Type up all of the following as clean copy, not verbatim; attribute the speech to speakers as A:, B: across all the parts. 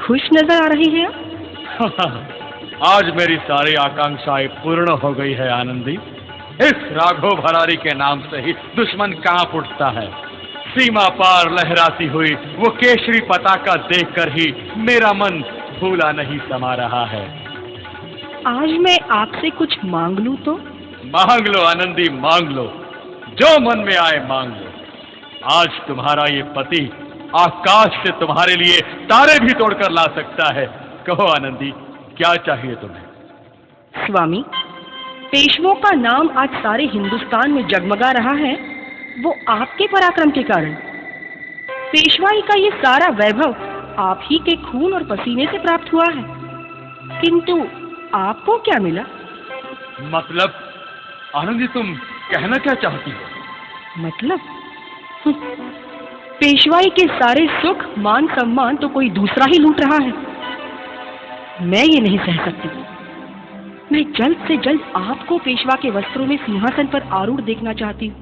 A: खुश नजर आ रही हैं आप।
B: आज मेरी सारी आकांक्षाएं पूर्ण हो गई है आनंदी। इस राघव भरारी के नाम से ही दुश्मन कांप उठता है। सीमा पार लहराती हुई वो केसरी पताका देखकर ही मेरा मन भूला नहीं समा रहा है।
A: आज मैं आपसे कुछ मांग लूं तो?
B: मांग लो आनंदी, मांग लो, जो मन में आए मांग लो। आज तुम्हारा ये पति आकाश से तुम्हारे लिए तारे भी तोड़कर ला सकता है। कहो आनंदी, क्या चाहिए तुम्हें?
A: स्वामी, पेशवों का नाम आज सारे हिंदुस्तान में जगमगा रहा है, वो आपके पराक्रम के कारण। पेशवाई का ये सारा वैभव आप ही के खून और पसीने से प्राप्त हुआ है, किंतु आपको क्या मिला?
B: मतलब आनंदी, तुम कहना क्या चाहती हो?
A: मतलब पेशवाई के सारे सुख मान सम्मान तो कोई दूसरा ही लूट रहा है। मैं ये नहीं सह सकती। मैं जल्द से जल्द आपको पेशवा के वस्त्रों में सिंहासन पर आरूढ़ देखना चाहती हूँ।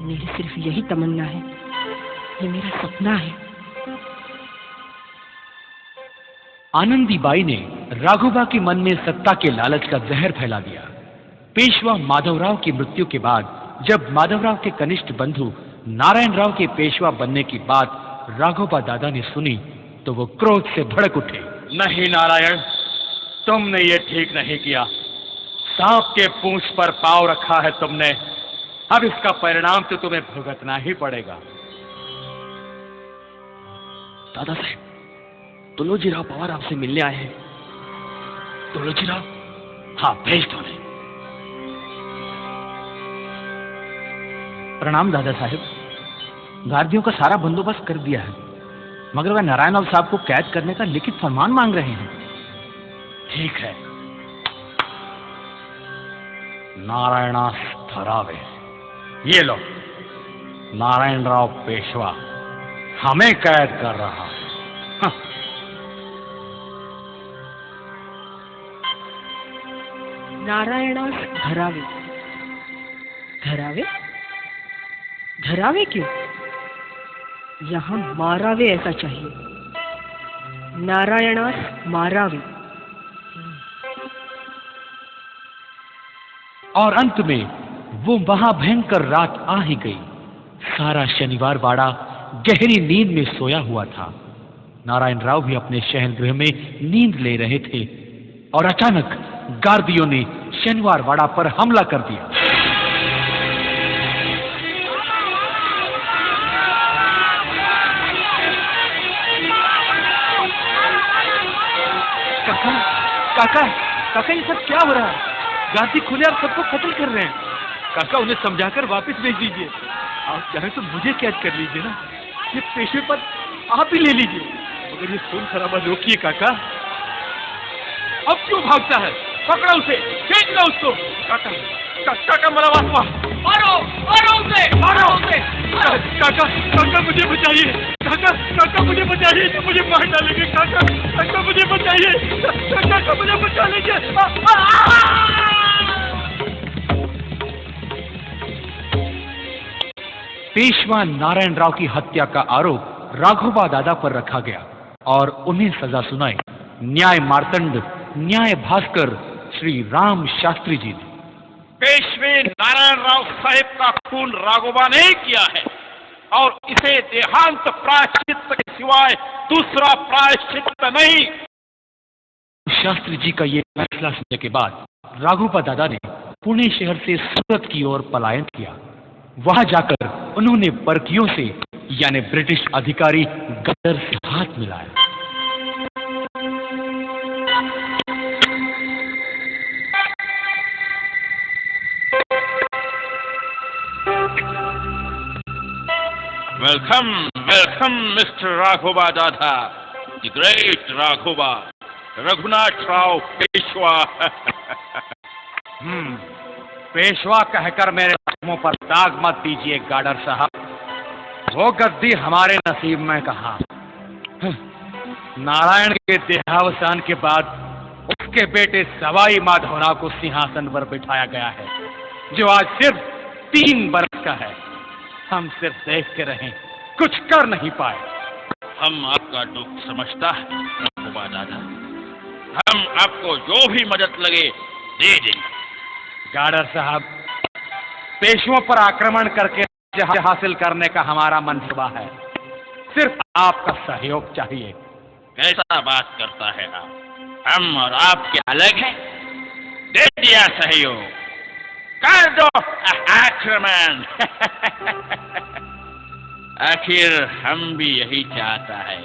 A: मेरी सिर्फ यही तमन्ना है, ये मेरा सपना है।
C: आनंदीबाई ने राघोबा के मन में सत्ता के लालच का जहर फैला दिया। पेशवा माधवराव की मृत्यु के बाद जब माधवराव के कनिष्ठ बंधु नारायण राव के पेशवा बनने की बात राघोबा दादा ने सुनी तो वो क्रोध से भड़क उठे।
B: नहीं नारायण, तुमने ये ठीक नहीं किया। सांप के पूंछ पर पांव रखा है तुमने, अब इसका परिणाम तो तुम्हें भुगतना ही पड़ेगा।
C: दादा साहब, तुलोजीराव पवार आपसे मिलने आए हैं। तुलोजीराव? हाँ, भेज दो उन्हें। प्रणाम दादा साहब। गार्दियों का सारा बंदोबस्त कर दिया है, मगर वह नारायण राव साहब को कैद करने का लिखित फरमान मांग रहे हैं।
B: ठीक है, नारायणास धरावे। ये लो, नारायण राव पेशवा हमें कैद कर रहा है। हाँ।
A: नारायणास धरावे। धरावे? धरावे क्यों? यहाँ मारावे ऐसा चाहिए। नारायणास मारावे।
C: और अंत में वो महाभयंकर रात आ ही गई। सारा शनिवार वाड़ा गहरी नींद में सोया हुआ था। नारायण राव भी अपने शयन गृह में नींद ले रहे थे और अचानक गार्दियों ने शनिवार वाड़ा पर हमला कर दिया।
D: काका, काका, काका, ये सब क्या हो रहा है? गांधी खुले और सबको कत्ल कर रहे हैं। काका, उन्हें समझाकर वापस भेज दीजिए। आप चाहे तो मुझे कैद कर लीजिए ना, ये पेशवे पर आप ही ले लीजिए, मगर ये खून खराबा रोकिए काका। अब क्यों भागता है? पकड़ो उसे, खींच लो उसको। काका, काका मरा हुआ, मारो, मारो उसे, मारो उसे। काका, काका मुझे बचाइए, काका, काका मुझे बचाइए, मुझे मार डालेंगे। काका, काका मुझे बचाइए, काका मुझे बचा लीजिए।
C: पेशवा नारायण राव की हत्या का आरोप राघोबा दादा पर रखा गया और उन्हें सजा सुनाई न्याय मार्तंड, न्याय भास्कर श्री राम शास्त्री जी ने।
E: पेशवे नारायण राव साहिब का खून राघोबा ने किया है और इसे देहांत प्रायश्चित के सिवाय दूसरा प्रायश्चित नहीं।
C: शास्त्री जी का ये फैसला सुनने के बाद राघोबा दादा ने पुणे शहर से सूरत की ओर पलायन किया। वहां जाकर उन्होंने परकियों से यानी ब्रिटिश अधिकारी गदर से हाथ मिलाया।
E: वेलकम, वेलकम मिस्टर राघोबा दादा, द ग्रेट राघोबा, रघुनाथ राव पेशवा।
B: पेशवा कहकर मेरे मुंह पर दाग मत दीजिए गार्डर साहब, वो गद्दी हमारे नसीब में कहा। नारायण के देहावसान के बाद उसके बेटे सवाई माधवराव को सिंहासन पर बिठाया गया है, जो आज सिर्फ 3 बरस का है। हम सिर्फ देख के रहे, कुछ कर नहीं पाए।
E: हम आपका दुख समझता है राघोबा दादा। हम आपको जो भी मदद लगे दे देंगे।
B: गार्डर साहब, पेशवों पर आक्रमण करके राज्य हासिल करने का हमारा मंसूबा है। सिर्फ आपका सहयोग चाहिए।
E: कैसा बात करता है आप? हम और आप क्या अलग हैं? दे दिया सहयोग, कर दो आक्रमण। आखिर हम भी यही चाहता है।